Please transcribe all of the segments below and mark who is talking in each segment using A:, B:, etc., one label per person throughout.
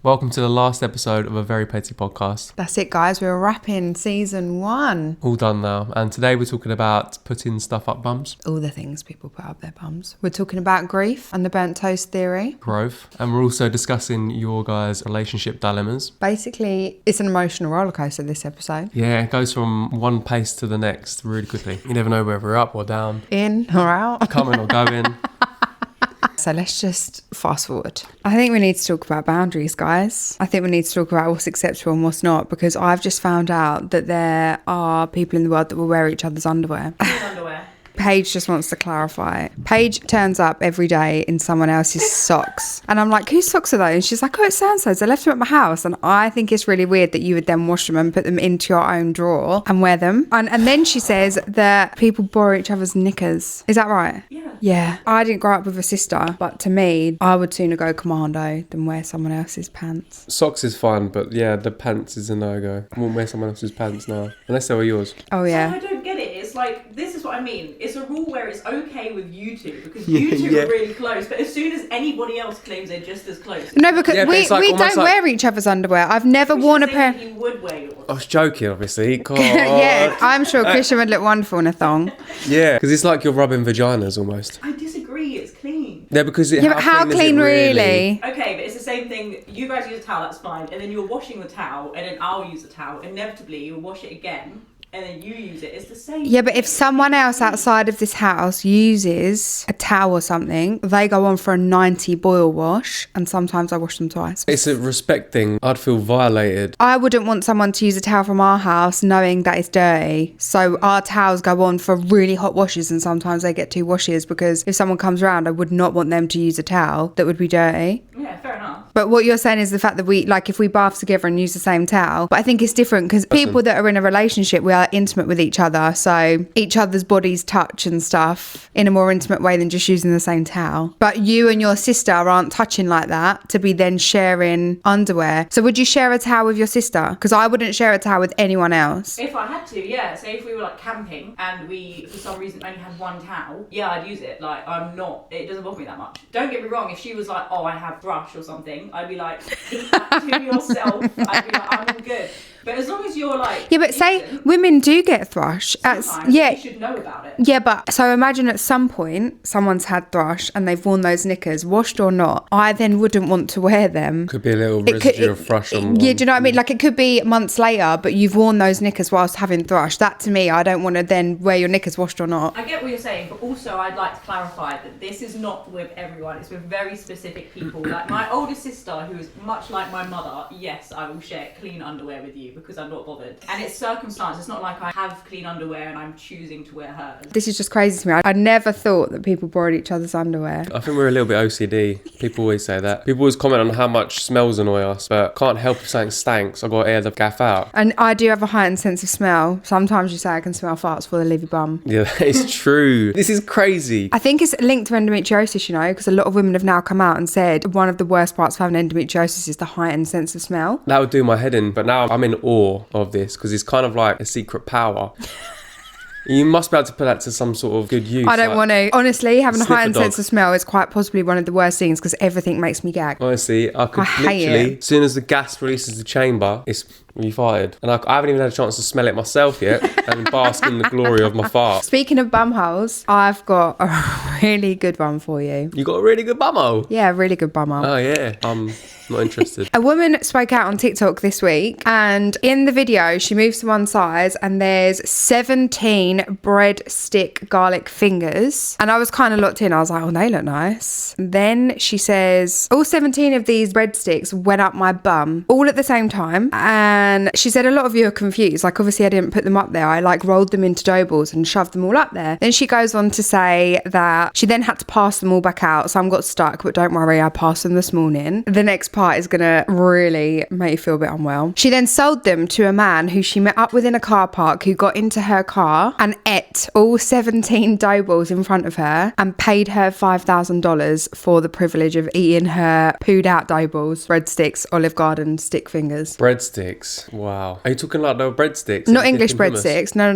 A: Welcome to the last episode of a Very Petty Podcast.
B: That's it, guys. We're wrapping season 1.
A: All done now. And today we're talking about putting stuff up bums.
B: All the things people put up their bums. We're talking about grief and the burnt toast theory.
A: Growth. And we're also discussing your guys' relationship dilemmas.
B: Basically, it's an emotional rollercoaster, this episode.
A: Yeah, it goes from one pace to the next really quickly. You never know whether we're up or down.
B: In or out.
A: Coming or going.
B: So let's just fast forward. I think we need to talk about boundaries, guys. I think we need to talk about what's acceptable and what's not, because I've just found out that there are people in the world that will wear each other's underwear.
C: Underwear.
B: Paige just wants to clarify. Paige turns up every day in someone else's socks. And I'm like, whose socks are those? And she's like, oh, it's so-and-so's. I left them at my house. And I think it's really weird that you would then wash them and put them into your own drawer and wear them. And then she says that people borrow each other's knickers. Is that right?
C: Yeah.
B: Yeah. I didn't grow up with a sister, but to me, I would sooner go commando than wear someone else's pants.
A: Socks is fine, but yeah, the pants is a no-go. I won't wear someone else's pants now. Unless they were yours.
B: Oh, yeah.
C: I don't get it. It's like, this is what I mean. It's a rule where it's okay with you two, because you two are really close, but as soon as anybody else claims they're just as close.
B: No, because
A: Yeah, but
B: we
A: it's like
B: don't
A: almost like-
B: wear each other's underwear. I've never worn a pair.
C: You would wear yours.
A: I was joking, obviously. God.
B: Yeah, I'm sure Christian would look wonderful in a thong.
A: Yeah, because it's like you're rubbing vaginas almost.
C: I disagree. It's clean.
A: Yeah, because
B: Yeah, but how
A: is it
B: clean really?
C: Okay, but it's the same thing. You guys use a towel, that's fine, and then you're washing the towel, and then I'll use the towel. Inevitably, you'll wash it again, and then you use it. It's the same.
B: Yeah, but if someone else outside of this house uses a towel or something, they go on for a 90 boil wash, and sometimes I wash them twice.
A: It's a respect thing. I'd feel violated.
B: I wouldn't want someone to use a towel from our house knowing that it's dirty. So our towels go on for really hot washes, and sometimes they get 2 washes, because if someone comes around, I would not want them to use a towel that would be dirty.
C: Yeah, fair enough.
B: But what you're saying is the fact that we, like, if we bath together and use the same towel. But I think it's different because people that are in a relationship, we are intimate with each other. So each other's bodies touch and stuff in a more intimate way than just using the same towel. But you and your sister aren't touching like that to be then sharing underwear. So would you share a towel with your sister? Because I wouldn't share a towel with anyone else.
C: If I had to, yeah. Say if we were like camping and we, for some reason, only had one towel, yeah, I'd use it. Like, it doesn't bother me that much. Don't get me wrong, if she was like, oh, I have thrush or something, I'd be like, keep that to yourself. I'd be like, I'm all good. But as long as you're like...
B: Yeah, but say women do get thrush.
C: You should know about it.
B: Yeah, but so imagine at some point someone's had thrush and they've worn those knickers, washed or not. I then wouldn't want to wear them.
A: Could be a little residue of thrush on
B: Yeah, do you know what I mean? Like, it could be months later, but you've worn those knickers whilst having thrush. That, to me, I don't want to then wear your knickers washed or not.
C: I get what you're saying, but also I'd like to clarify that this is not with everyone. It's with very specific people. Like my older sister, who is much like my mother, yes, I will share clean underwear with you because I'm not bothered. And it's circumstance. It's not like I have clean underwear and I'm choosing to wear hers.
B: This is just crazy to me. I never thought that people borrowed each other's underwear.
A: I think we're a little bit OCD. People always say that. People always comment on how much smells annoy us, but can't help if something stanks. I've got to air the gaff out.
B: And I do have a heightened sense of smell. Sometimes you say I can smell farts before they leave your bum.
A: Yeah, that is true. This is crazy.
B: I think it's linked to endometriosis, you know, because a lot of women have now come out and said one of the worst parts of having endometriosis is the heightened sense of smell.
A: That would do my head in, but now I'm in awe of this because it's kind of like a secret power. You must be able to put that to some sort of good use.
B: I don't want to. Honestly, having a heightened
A: dog.
B: sense of smell is quite possibly one of the worst things because everything makes me gag.
A: Honestly, I could
B: hate
A: literally,
B: it.
A: as soon as the gas releases the chamber, it's farted. And I haven't even had a chance to smell it myself yet and bask in the glory of my fart.
B: Speaking of bum holes, I've got a really good one for you.
A: You got a really good bumhole.
B: Yeah, a really good bum hole.
A: Oh, yeah. I'm not interested.
B: A woman spoke out on TikTok this week, and in the video, she moves to one side and there's 17 breadstick garlic fingers. And I was kind of locked in. I was like, oh, they look nice. Then she says, all 17 of these breadsticks went up my bum all at the same time. And she said, a lot of you are confused. Like, obviously, I didn't put them up there. I like rolled them into dough balls and shoved them all up there. Then she goes on to say that she then had to pass them all back out. Some got stuck, but don't worry, I passed them this morning. The next part is going to really make you feel a bit unwell. She then sold them to a man who she met up with in a car park, who got into her car and ate all 17 dough balls in front of her and paid her $5,000 for the privilege of eating her pooed out dough balls, breadsticks, Olive Garden stick fingers.
A: Breadsticks. Icks. Wow. Are you talking like the breadsticks?
B: Not
A: that you
B: English
A: dip in hummus?
B: breadsticks. No.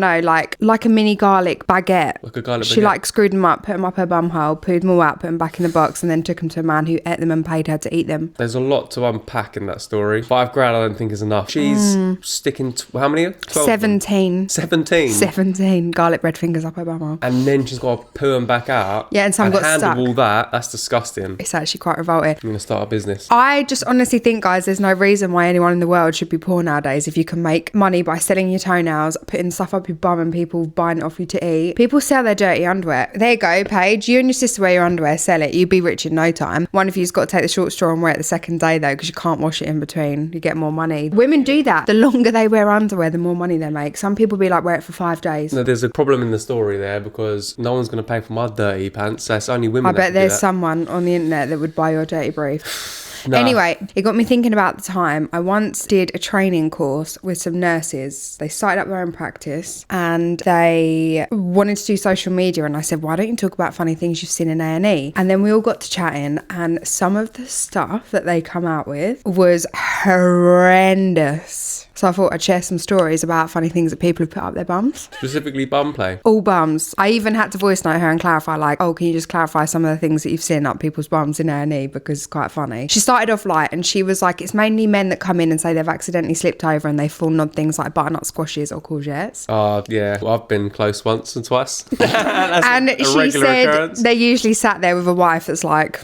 B: Like a mini garlic baguette.
A: Like a garlic
B: She
A: baguette?
B: like screwed them up, put them up her bum hole, put them all out, put them back in the box, and then took them to a man who ate them and paid her to eat them.
A: There's a lot to unpack in that story. $5,000 I don't think is enough. She's sticking, how many? 12
B: 17.
A: 17.
B: 17 garlic bread fingers up her bum hole.
A: And then she's got to poo them back out.
B: Yeah, and some got
A: handle
B: stuck.
A: all that. That's disgusting.
B: It's actually quite revolting.
A: I'm going to start a business.
B: I just honestly think, guys, there's no reason why anyone in the world should be poor nowadays if you can make money by selling your toenails, putting stuff up your bum and people buying it off you to eat. People sell their dirty underwear. There you go, Paige. You and your sister wear your underwear, sell it. You'll be rich in no time. One of you's got to take the short straw and wear it the second day, though, because you can't wash it in between. You get more money. Women do that. The longer they wear underwear, the more money they make. Some people be like, wear it for 5 days.
A: No, there's a problem in the story there because no one's going to pay for my dirty pants. So it's only women
B: I
A: that
B: bet
A: can do
B: there's
A: that.
B: someone on the internet that would buy your dirty brief.
A: Nah.
B: Anyway, it got me thinking about the time I once did a training course with some nurses. They started up their own practice and they wanted to do social media, and I said, why don't you talk about funny things you've seen in A&E? And then we all got to chatting, and some of the stuff that they come out with was horrendous. So I thought I'd share some stories about funny things that people have put up their bums.
A: Specifically bum play.
B: All bums. I even had to voice note her and clarify, like, oh, can you just clarify some of the things that you've seen up people's bums in A&E, because it's quite funny. She started off light and she was like, it's mainly men that come in and say they've accidentally slipped over and they fall on things like butternut squashes or courgettes.
A: Oh, yeah. Well, I've been close once and twice. That's
B: And
A: a
B: she
A: regular
B: said
A: occurrence.
B: they usually sat there with a wife that's like,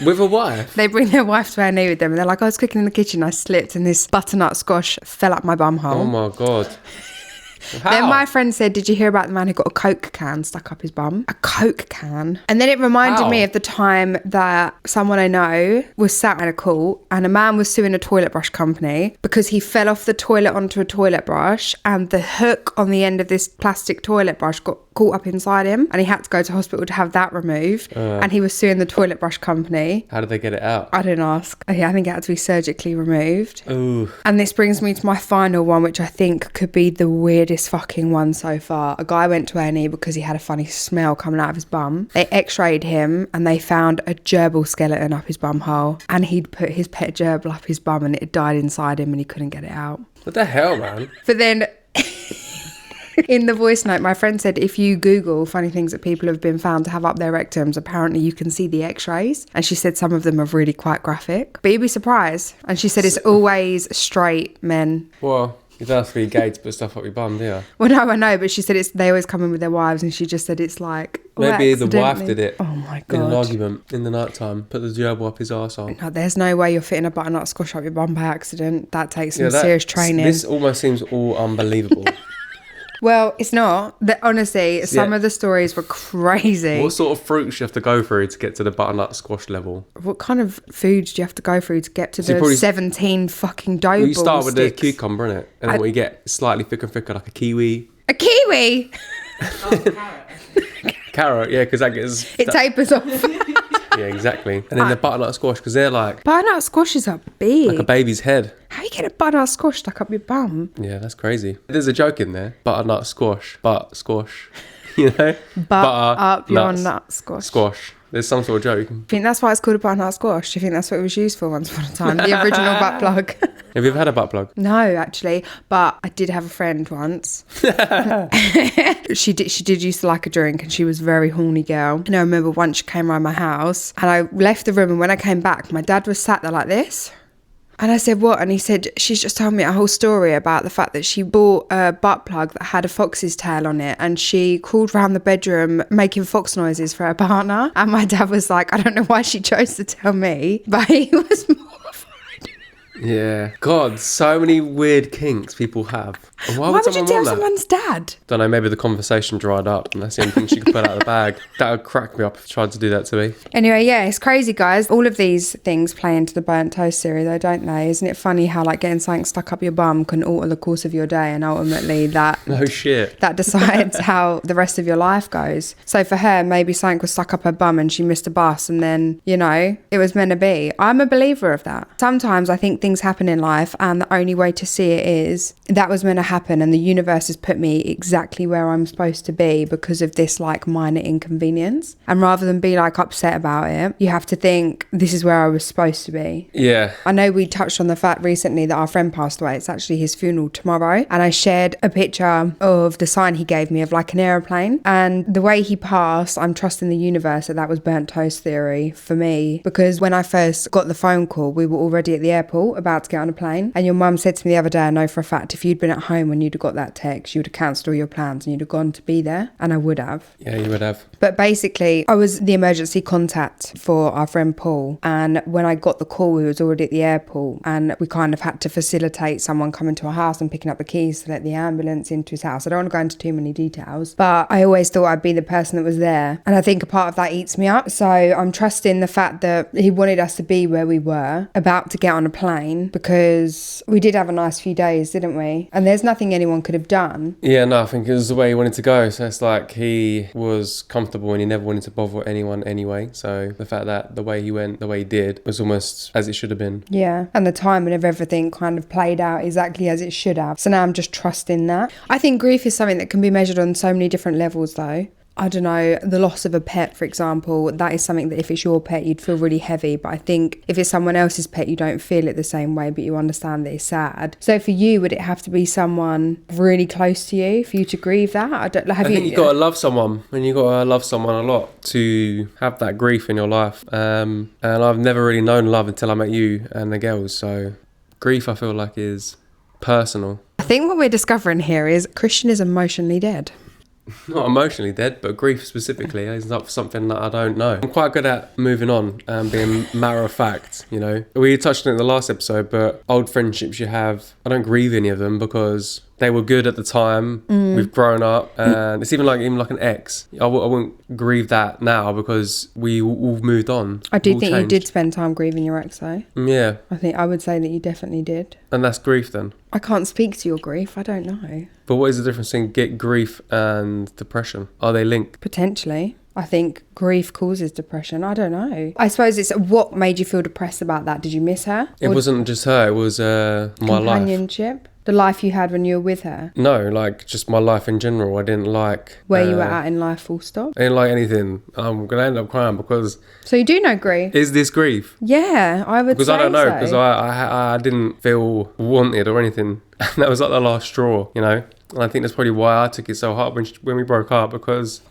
A: With a wife?
B: they bring their wife to A&E with them and they're like, I was cooking in the kitchen, I slipped and this butternut squash fell up my bum hole.
A: Oh, my God. How?
B: Then my friend said, did you hear about the man who got a Coke can stuck up his bum? A Coke can. And then it reminded
A: How?
B: me of the time that someone I know was sat at a court and a man was suing a toilet brush company because he fell off the toilet onto a toilet brush and the hook on the end of this plastic toilet brush got caught up inside him and he had to go to hospital to have that removed. And he was suing the toilet brush company.
A: How did they get it out?
B: I didn't ask. Yeah, I think it had to be surgically removed.
A: Ooh.
B: And this brings me to my final one, which I think could be the weirdest fucking one so far. A guy went to A&E because he had a funny smell coming out of his bum. They x-rayed him and they found a gerbil skeleton up his bum hole. And he'd put his pet gerbil up his bum and it had died inside him and he couldn't get it out.
A: What the hell, man?
B: But then... in the voice note, my friend said if you Google funny things that people have been found to have up their rectums, apparently you can see the x-rays. And she said some of them are really quite graphic. But you'd be surprised. And she said it's always straight men.
A: Well, you don't have to be gay to put stuff up your bum, do you?
B: Well, no, I know, but she said they always come in with their wives, and she just said it's like...
A: Maybe the wife did it.
B: Oh, my
A: In an
B: God.
A: argument in the night time. Put the gerbil up his arsehole.
B: No, there's no way you're fitting a butternut squash up your bum by accident. That takes some serious training.
A: This almost seems all unbelievable.
B: Well, it's not. Honestly, some
A: Yeah.
B: of the stories were crazy.
A: What sort of fruits do you have to go through to get to the butternut squash level?
B: What kind of foods do you have to go through to get to
A: So you
B: the
A: probably-
B: 17 fucking dough
A: Well, you start
B: ball
A: with the
B: sticks?
A: cucumber, innit? And then what you get is slightly thicker and thicker, like a kiwi.
B: A kiwi!
C: Oh, carrot.
A: Carrot, yeah, because that gets...
B: It tapers off.
A: Yeah, exactly. And then the butternut squash, because they're like
B: Butternut squashes are big.
A: a baby's head.
B: How you get a butternut squash stuck up your bum?
A: Yeah, that's crazy. There's a joke in there. Butternut squash. Butt squash. You know?
B: Butt up your
A: nuts,
B: nut squash.
A: Squash. There's some sort of joke.
B: I think that's why it's called a butternut squash. Do you think that's what it was used for once upon a time? The original butt plug.
A: Have you ever had a butt plug?
B: No, actually, but I did have a friend once. She did used to like a drink, and she was a very horny girl. And I remember once she came around my house, and I left the room, and when I came back, my dad was sat there like this. And I said, what? And he said, she's just told me a whole story about the fact that she bought a butt plug that had a fox's tail on it. And she crawled around the bedroom making fox noises for her partner. And my dad was like, I don't know why she chose to tell me, but he was mortified.
A: Yeah. God, so many weird kinks people have. And why
B: Why would you
A: someone
B: tell
A: want that?
B: someone's dad?
A: Don't know, maybe the conversation dried up and that's the only thing she could put out of the bag. That would crack me up if she tried to do that to me.
B: Anyway, yeah, it's crazy, guys. All of these things play into the burnt toast theory, though, don't they? Isn't it funny how, like, getting something stuck up your bum can alter the course of your day, and ultimately that
A: No shit.
B: that decides how the rest of your life goes. So for her, maybe something was stuck up her bum and she missed a bus, and then, you know, it was meant to be. I'm a believer of that. Sometimes I think things happen in life, and the only way to see it is that was meant to happen and the universe has put me exactly where I'm supposed to be because of this like minor inconvenience. And rather than be like upset about it, you have to think, this is where I was supposed to be.
A: Yeah.
B: I know we touched on the fact recently that our friend passed away. It's actually his funeral tomorrow. And I shared a picture of the sign he gave me of like an aeroplane. And the way he passed, I'm trusting the universe that was burnt toast theory for me. Because when I first got the phone call, we were already at the airport about to get on a plane. And your mum said to me the other day, I know for a fact, if you'd been at home when you'd have got that text, you would have cancelled all your plans and you'd have gone to be there. And I would have.
A: Yeah, you would have.
B: But basically, I was the emergency contact for our friend Paul. And when I got the call, we was already at the airport and we kind of had to facilitate someone coming to our house and picking up the keys to let the ambulance into his house. I don't want to go into too many details, but I always thought I'd be the person that was there. And I think a part of that eats me up. So I'm trusting the fact that he wanted us to be where we were, about to get on a plane, because we did have a nice few days, didn't we? And there's nothing anyone could have done.
A: Yeah, no, I think it was the way he wanted to go. So it's like he was comfortable and he never wanted to bother anyone anyway. So the fact that the way he went, the way he did, was almost as it should have been.
B: Yeah, and the timing of everything kind of played out exactly as it should have. So now I'm just trusting that. I think grief is something that can be measured on so many different levels though. I don't know, the loss of a pet, for example, that is something that if it's your pet, you'd feel really heavy. But I think if it's someone else's pet, you don't feel it the same way, but you understand that it's sad. So for you, would it have to be someone really close to you for you to grieve that? I think
A: you got to love someone, and you got to love someone a lot to have that grief in your life. And I've never really known love until I met you and the girls. So grief, I feel like, is personal.
B: I think what we're discovering here is Christian is emotionally dead.
A: Not emotionally dead, but grief specifically is not something that I don't know. I'm quite good at moving on and being matter of fact, you know. We touched on it in the last episode, but old friendships you have, I don't grieve any of them because they were good at the time. We've grown up, and it's even like an ex. I wouldn't grieve that now because we all moved on.
B: I do
A: all
B: think
A: changed.
B: you did spend time grieving your ex though.
A: Yeah.
B: I would say that you definitely did.
A: And that's grief then.
B: I can't speak to your grief. I don't know.
A: But what is the difference between grief and depression? Are they linked?
B: Potentially. I think grief causes depression. I don't know. I suppose it's what made you feel depressed about that. Did you miss her?
A: It wasn't just her. It was my life.
B: Companionship? The life you had when you were with her?
A: No, like just my life in general. I didn't like...
B: Where you were at in life, full stop?
A: I didn't like anything. I'm going to end up crying because...
B: So you do know grief?
A: Is this grief?
B: Yeah, I would say so.
A: Because I don't know, because I didn't feel wanted or anything. And that was like the last straw, you know? And I think that's probably why I took it so hard when we broke up, because...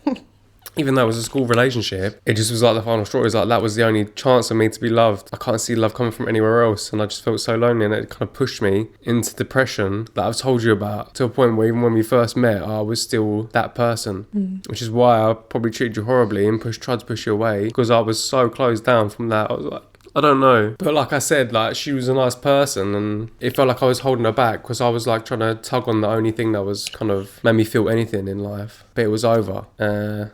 A: Even though it was a school relationship, it just was like the final straw. It was like that was the only chance for me to be loved. I can't see love coming from anywhere else, and I just felt so lonely, and it kind of pushed me into depression that I've told you about, to a point where even when we first met, I was still that person, which is why I probably treated you horribly and tried to push you away, because I was so closed down from that. I was like, I don't know. But like I said, like she was a nice person, and it felt like I was holding her back because I was like trying to tug on the only thing that was kind of made me feel anything in life. But it was over.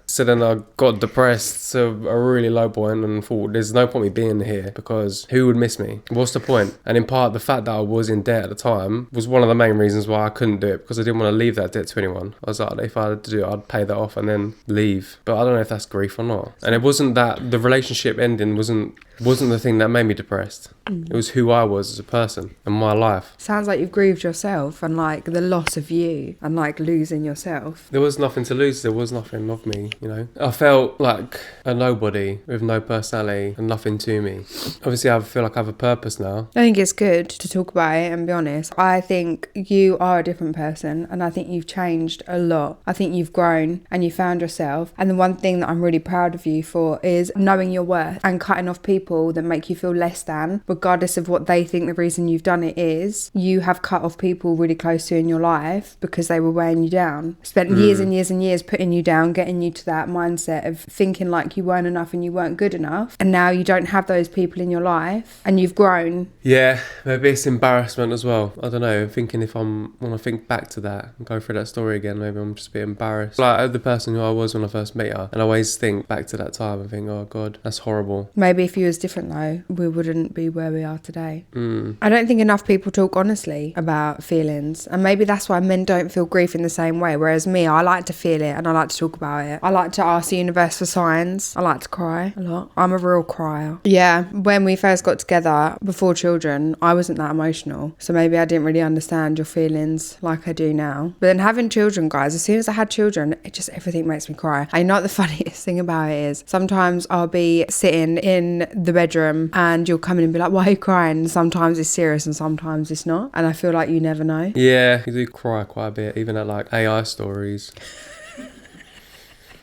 A: So then I got depressed to a really low point and thought there's no point me being here because who would miss me? What's the point? And in part, the fact that I was in debt at the time was one of the main reasons why I couldn't do it, because I didn't want to leave that debt to anyone. I was like, if I had to do it, I'd pay that off and then leave. But I don't know if that's grief or not. And it wasn't that the relationship ending wasn't the thing that made me depressed. It was who I was as a person and my life.
B: Sounds like you've grieved yourself and like the loss of you and like losing yourself.
A: There was nothing to lose. There was nothing of me, you know. I felt like a nobody with no personality and nothing to me. Obviously, I feel like I have a purpose now.
B: I think it's good to talk about it and be honest. I think you are a different person and I think you've changed a lot. I think you've grown and you found yourself. And the one thing that I'm really proud of you for is knowing your worth and cutting off people that make you feel less than, regardless of what they think the reason you've done it is. You have cut off people really close to you in your life because they were weighing you down. Spent years and years and years putting you down, getting you to that mindset of thinking like you weren't enough and you weren't good enough. And now you don't have those people in your life and you've grown.
A: Yeah, maybe it's embarrassment as well. I don't know. I'm thinking if when I think back to that and go through that story again, maybe I'm just a bit embarrassed. Like the person who I was when I first met her. And I always think back to that time and think, oh God, that's horrible.
B: Maybe if you was different though, know, we wouldn't be where we are today. I don't think enough people talk honestly about feelings, and maybe that's why men don't feel grief in the same way, whereas me, I like to feel it and I like to talk about it. I like to ask the universe for signs. I like to cry a lot. I'm a real crier. Yeah, when we first got together before children, I wasn't that emotional, so maybe I didn't really understand your feelings like I do now. But then having children, guys, as soon as I had children, everything makes me cry. I know what the funniest thing about it is, sometimes I'll be sitting in the bedroom and you'll come in and be like, why are you crying? And sometimes it's serious and sometimes it's not, and I feel like you never know.
A: Yeah, you do cry quite a bit, even at like AI stories.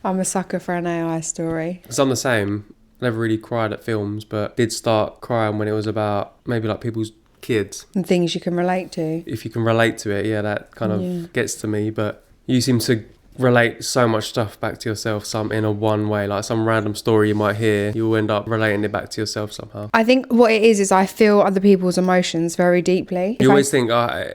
B: I'm a sucker for an AI story.
A: Because I'm the same. Never really cried at films, but did start crying when it was about maybe like people's kids.
B: And things you can relate to.
A: If you can relate to it, yeah, that kind of gets to me. But you seem to relate so much stuff back to yourself, some in a one way, like some random story you might hear, you'll end up relating it back to yourself somehow.
B: I think what it is I feel other people's emotions very deeply.
A: You always think,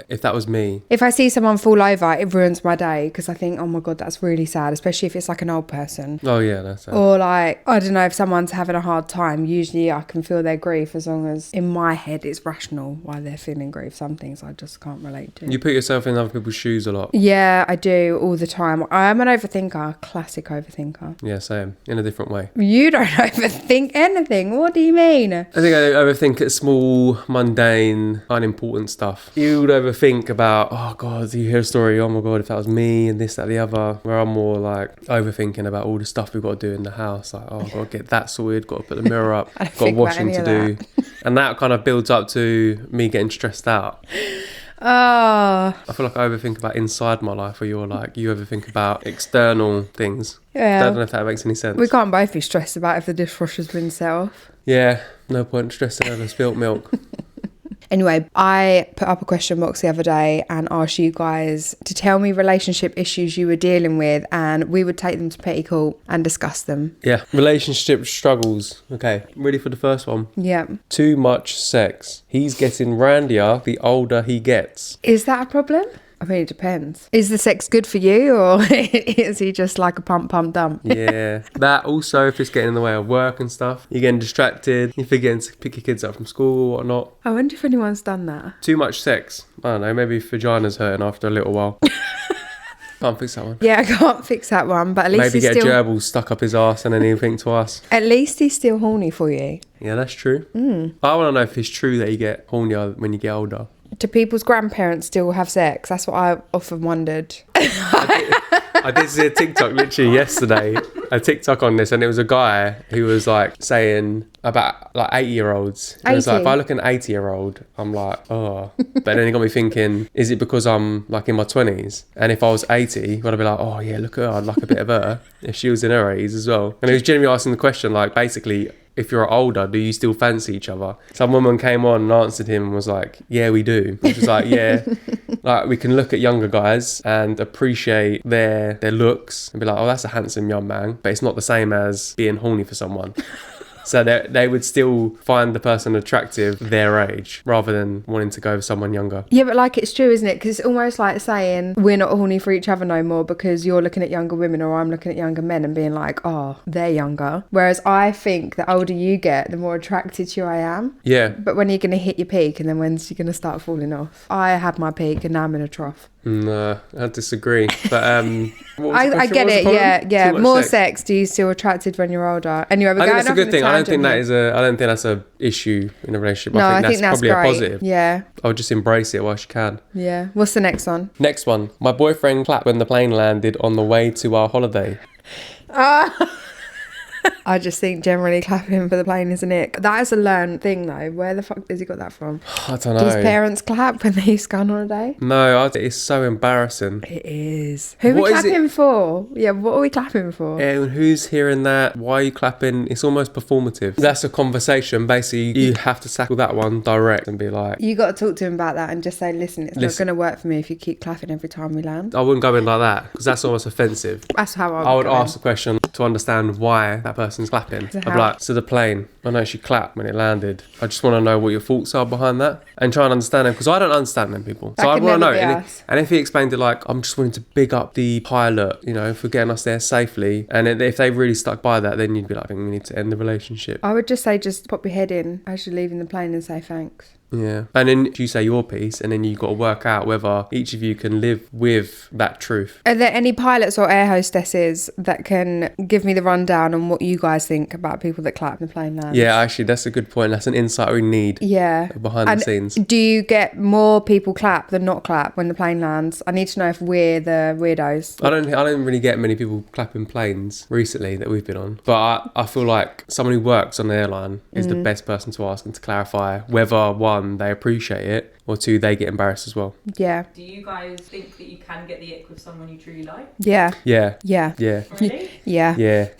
A: if that was me.
B: If I see someone fall over, it ruins my day, because I think, oh my God, that's really sad, especially if it's like an old person.
A: Oh yeah, that's sad.
B: Or like, I don't know, if someone's having a hard time, usually I can feel their grief as long as in my head it's rational why they're feeling grief. Some things I just can't relate to.
A: You put yourself in other people's shoes a lot.
B: Yeah, I do all the time. I'm an overthinker, classic overthinker.
A: Yeah, same, in a different way.
B: You don't overthink anything. What do you mean?
A: I think I overthink at small, mundane, unimportant stuff. You would overthink about, oh God, you hear a story, oh my God, if that was me and this, that, the other. Where I'm more like overthinking about all the stuff we've got to do in the house. Like, oh, I've got to get that sorted, got to put the mirror up, got washing to do. And that kind of builds up to me getting stressed out.
B: Oh.
A: I feel like I overthink about inside my life, where you're like, you overthink about external things.
B: Yeah.
A: I don't know if that makes any sense.
B: We can't both be stressed about if the dishwasher's been set off.
A: Yeah, no point stressing over spilt milk.
B: Anyway, I put up a question box the other day and asked you guys to tell me relationship issues you were dealing with, and we would take them to Petty Court and discuss them.
A: Yeah, relationship struggles. Okay, ready for the first one?
B: Yeah.
A: Too much sex. He's getting randier the older he gets.
B: Is that a problem? I mean, it depends. Is the sex good for you, or is he just like a pump, dump?
A: Yeah. That also, if it's getting in the way of work and stuff, you're getting distracted, you're forgetting to pick your kids up from school or whatnot.
B: I wonder if anyone's done that.
A: Too much sex. I don't know, maybe vagina's hurting after a little while. Can't fix that one.
B: Yeah, I can't fix that one, but at least
A: maybe
B: he's
A: get
B: still...
A: a gerbil stuck up his arse and then he'll think to us.
B: At least he's still horny for you.
A: Yeah, that's true. I want to know if it's true that you get hornier when you get older.
B: Do people's grandparents still have sex? That's what I often wondered.
A: I did see a TikTok literally yesterday, a TikTok on this, and it was a guy who was like saying about like 80-year-olds. It was like, if I look at an 80-year-old, I'm like, oh. But then it got me thinking, is it because I'm like in my 20s? And if I was 80, would I be like, oh yeah, look at her, I'd like a bit of her if she was in her 80s as well? And he was genuinely asking the question, like, basically, if you're older, do you still fancy each other? Some woman came on and answered him and was like, yeah, we do. Which was like, yeah, like we can look at younger guys and appreciate their looks and be like, oh, that's a handsome young man. But it's not the same as being horny for someone. So they would still find the person attractive their age rather than wanting to go with someone younger.
B: Yeah, but like, it's true, isn't it? Because it's almost like saying we're not horny for each other no more because you're looking at younger women or I'm looking at younger men and being like, oh, they're younger. Whereas I think the older you get, the more attracted to you I am.
A: Yeah.
B: But when you're going to hit your peak and then when's you going to start falling off? I had my peak and now I'm in a trough.
A: No, I disagree. But
B: I get it. Yeah. More sex. Do you still attracted when you're older? Anyway, we're
A: I think
B: going
A: that's a good thing. I don't think that's a issue in a relationship.
B: No,
A: I think that's probably
B: great.
A: a positive.
B: Yeah.
A: I would just embrace it whilst you can.
B: Yeah. What's the next one?
A: Next one. My boyfriend clapped when the plane landed on the way to our holiday.
B: I just think generally clapping for the plane is an ick. That is a learned thing though. Where the fuck has he got that from?
A: I don't know.
B: Do his parents clap when they used to go on holiday?
A: No, it's so embarrassing.
B: It is. Who are we clapping for? Yeah, what are we clapping for?
A: And who's hearing that? Why are you clapping? It's almost performative. That's a conversation. Basically, you have to tackle that one direct and be like...
B: You got to talk to him about that and just say, listen, it's not going to work for me if you keep clapping every time we land.
A: I wouldn't go in like that because that's almost offensive.
B: That's how
A: I would ask the question, to understand why that person's clapping. I'd be like, so the plane, I know she clapped when it landed. I just want to know what your thoughts are behind that and try and understand them, because I don't understand them people. So I want to know. And if he explained it like, I'm just wanting to big up the pilot, you know, for getting us there safely. And if they really stuck by that, then you'd be like, I think we need to end the relationship.
B: I would just say, just pop your head in as you're leaving the plane and say thanks.
A: Yeah. And then you say your piece, and then you've got to work out whether each of you can live with that truth.
B: Are there any pilots or air hostesses that can give me the rundown on what you guys think about people that clap when the plane lands?
A: Yeah, actually, that's a good point. That's an insight we need.
B: Yeah.
A: Behind the scenes.
B: Do you get more people clap than not clap when the plane lands? I need to know if we're the weirdos.
A: I don't really get many people clapping planes recently that we've been on. But I feel like someone who works on the airline is the best person to ask and to clarify whether, one, they appreciate it, or two, they get embarrassed as well.
B: Yeah.
C: Do you guys think that you can get the ick with someone you truly like?
B: Yeah.
A: Yeah.
B: Yeah.
A: Yeah.
C: Really?
B: Yeah.
A: Yeah.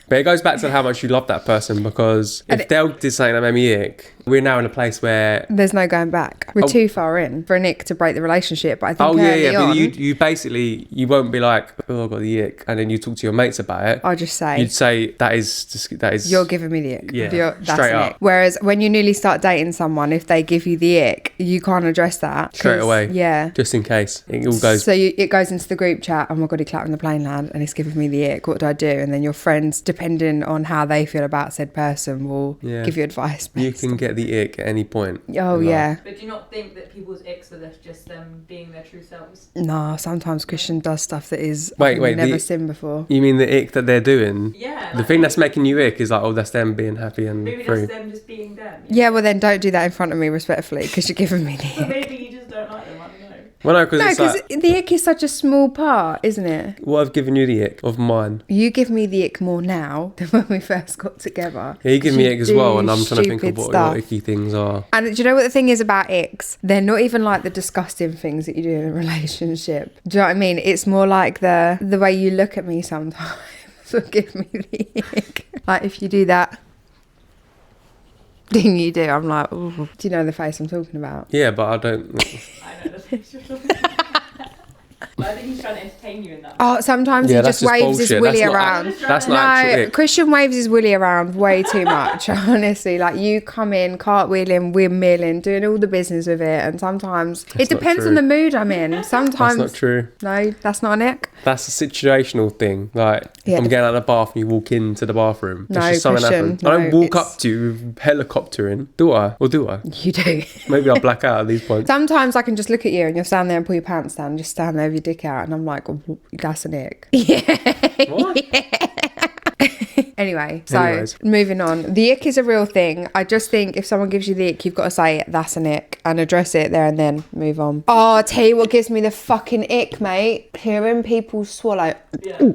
A: But it goes back to how much you love that person, because if Del did something that made me ick, we're now in a place where
B: there's no going back. We're too far in for an ick to break the relationship. But I think
A: but you basically, you won't be like, oh, I got the ick, and then you talk to your mates about it.
B: I'll just say,
A: you'd say that is
B: you're giving me the ick.
A: Yeah,
B: that's
A: straight
B: an
A: up.
B: Ick. Whereas when you newly start dating someone, if they give you the ick, you can't address that
A: straight away.
B: Yeah,
A: just in case it all goes.
B: So it goes into the group chat. Oh my god, he clapped in the plane land, and it's giving me the ick. What do I do? And then your friends, depending on how they feel about said person, will give you advice.
A: You can get the ick at any point.
B: Oh yeah.
C: But do you not think that people's icks are just them being their true selves?
B: No, sometimes Christian does stuff that is
A: wait,
B: never seen before.
A: You mean the ick that they're doing?
C: Yeah.
A: The thing that's making you ick is like, oh, that's them being happy and
C: maybe
A: free.
C: That's them just being them.
B: Yeah, well then don't do that in front of me respectfully, because you're giving me the ick.
C: Maybe you just don't like them. I don't know.
A: Well, no, because
B: the ick is such a small part, isn't it?
A: Well, I've given you the ick of mine.
B: You give me the ick more now than when we first got together.
A: Yeah, you give me ick as well, and I'm trying to think of what icky things are.
B: And do you know what the thing is about icks? They're not even like the disgusting things that you do in a relationship. Do you know what I mean? It's more like the way you look at me sometimes will give me the ick. Like if you do that thing you do, I'm like, ooh. Do you know the face I'm talking about?
A: Yeah, but I don't.
C: I know the face you're talking about. But I think he's trying to entertain you in that.
B: Oh, sometimes he just waves his willy around.
A: That's not actual ick.
B: Christian waves his willy around way too much, honestly. Like you come in, cartwheeling, windmilling, doing all the business with it, and sometimes it depends on the mood I'm in. Sometimes
A: that's not true.
B: No, that's not an ick.
A: That's a situational thing. Like I'm getting out of the bath and you walk into the bathroom.
B: No,
A: just something
B: Christian,
A: happens. I don't walk up to you helicoptering. Do I? Or do I?
B: You do.
A: Maybe I'll black out at these points.
B: Sometimes I can just look at you and you'll stand there and pull your pants down and just stand there with your dick out, and I'm like, oh, that's an ick. Yeah.
A: What?
B: Anyway, so moving on. The ick is a real thing. I just think if someone gives you the ick, you've got to say that's an ick and address it there and then move on. Oh, I'll tell you what gives me the fucking ick, mate. Hearing people swallow.
C: Yeah.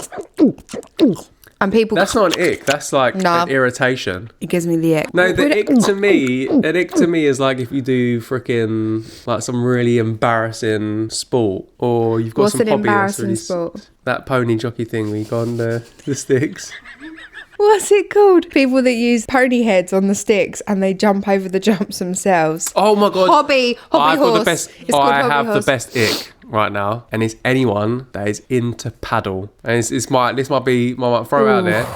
B: And people.
A: That's not an ick. That's like an irritation.
B: It gives me the ick.
A: No, the ick to me, an ick to me is like if you do freaking like some really embarrassing sport, or you've got some hobby. What's an embarrassing sport? That pony jockey thing where you go on the sticks.
B: What's it called? People that use pony heads on the sticks and they jump over the jumps themselves.
A: Oh my god!
B: Hobby horse.
A: I have the best ick right now, and it's anyone that is into paddle. And this might be my throw out there.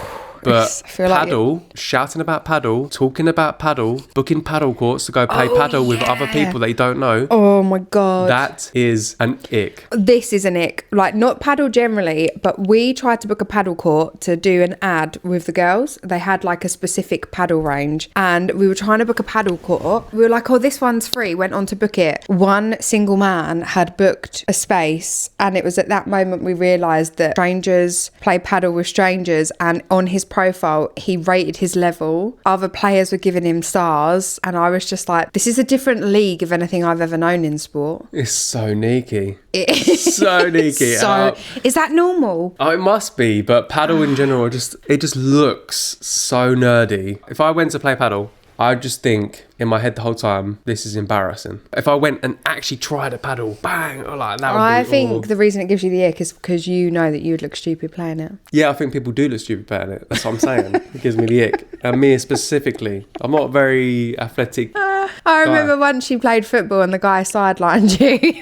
A: But paddle, shouting about paddle, talking about paddle, booking paddle courts to go play paddle with other people that you don't know.
B: Oh my God.
A: That is an ick.
B: This is an ick. Like, not paddle generally, but we tried to book a paddle court to do an ad with the girls. They had like a specific paddle range and we were trying to book a paddle court. We were like, oh, this one's free. Went on to book it. One single man had booked a space, and it was at that moment we realised that strangers play paddle with strangers, and on his profile he rated his level. Other players were giving him stars, and I was just like, this is a different league of anything I've ever known in sport.
A: It's so sneaky. So sneaky.
B: So is that normal?
A: Oh, it must be, but paddle in general, it just looks so nerdy. If I went to play paddle, I just think in my head the whole time, this is embarrassing. If I went and actually tried a paddle, bang, like that would be...
B: I think the reason it gives you the ick is because you know that you would look stupid playing it.
A: Yeah, I think people do look stupid playing it. That's what I'm saying. It gives me the ick. And me specifically. I'm not very athletic.
B: I remember once you played football and the guy sidelined you.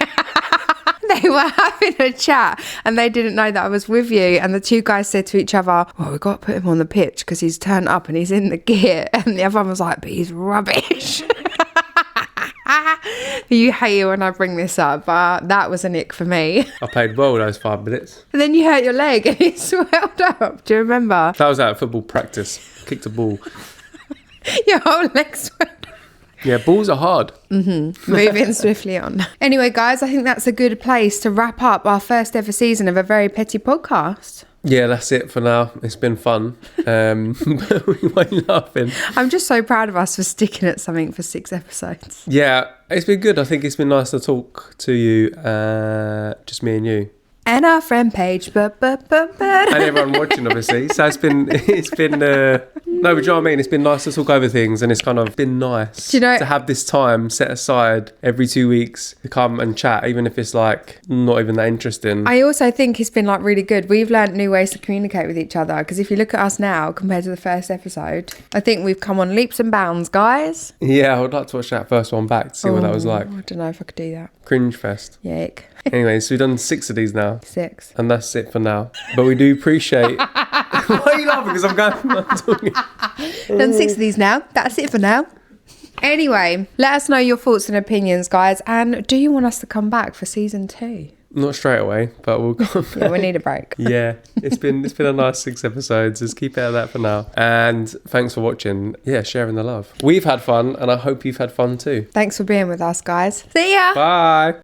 B: they were having a chat and they didn't know that I was with you. And the two guys said to each other, well, we've got to put him on the pitch because he's turned up and he's in the gear. And the other one was like, but he's rubbish. You hate it when I bring this up, but that was an ick for me.
A: I played well those 5 minutes.
B: And then you hurt your leg and it swelled up. Do you remember?
A: That was at football practice. Kicked a ball.
B: Your whole leg swelled up.
A: Yeah, balls are hard.
B: Moving swiftly on. Anyway, guys, I think that's a good place to wrap up our first ever season of a Very Petty podcast.
A: Yeah, that's it for now. It's been fun. Why are you laughing?
B: I'm just so proud of us for sticking at something for 6 episodes.
A: Yeah, it's been good. I think it's been nice to talk to you, just me and you.
B: And our friend Paige.
A: And everyone watching, obviously. So it's been no, but you know what I mean? It's been nice to talk over things, and it's kind of been nice
B: Do you know,
A: to have this time set aside every 2 weeks to come and chat, even if it's like not even that interesting.
B: I also think it's been like really good. We've learnt new ways to communicate with each other, because if you look at us now compared to the first episode, I think we've come on leaps and bounds, guys.
A: Yeah, I would like to watch that first one back to see what that was like.
B: I don't know if I could do that.
A: Cringe fest.
B: Yuck.
A: Anyway, so we've done 6 of these now.
B: 6.
A: And that's it for now. But we do appreciate... Why are you laughing? Because I'm talking.
B: Done 6 of these now. That's it for now. Anyway, let us know your thoughts and opinions, guys. And do you want us to come back for season 2?
A: Not straight away, but we'll come back.
B: Yeah, we need a break.
A: Yeah, it's been a nice 6 episodes. Just keep it at that for now. And thanks for watching. Yeah, sharing the love. We've had fun, and I hope you've had fun too.
B: Thanks for being with us, guys. See ya.
A: Bye.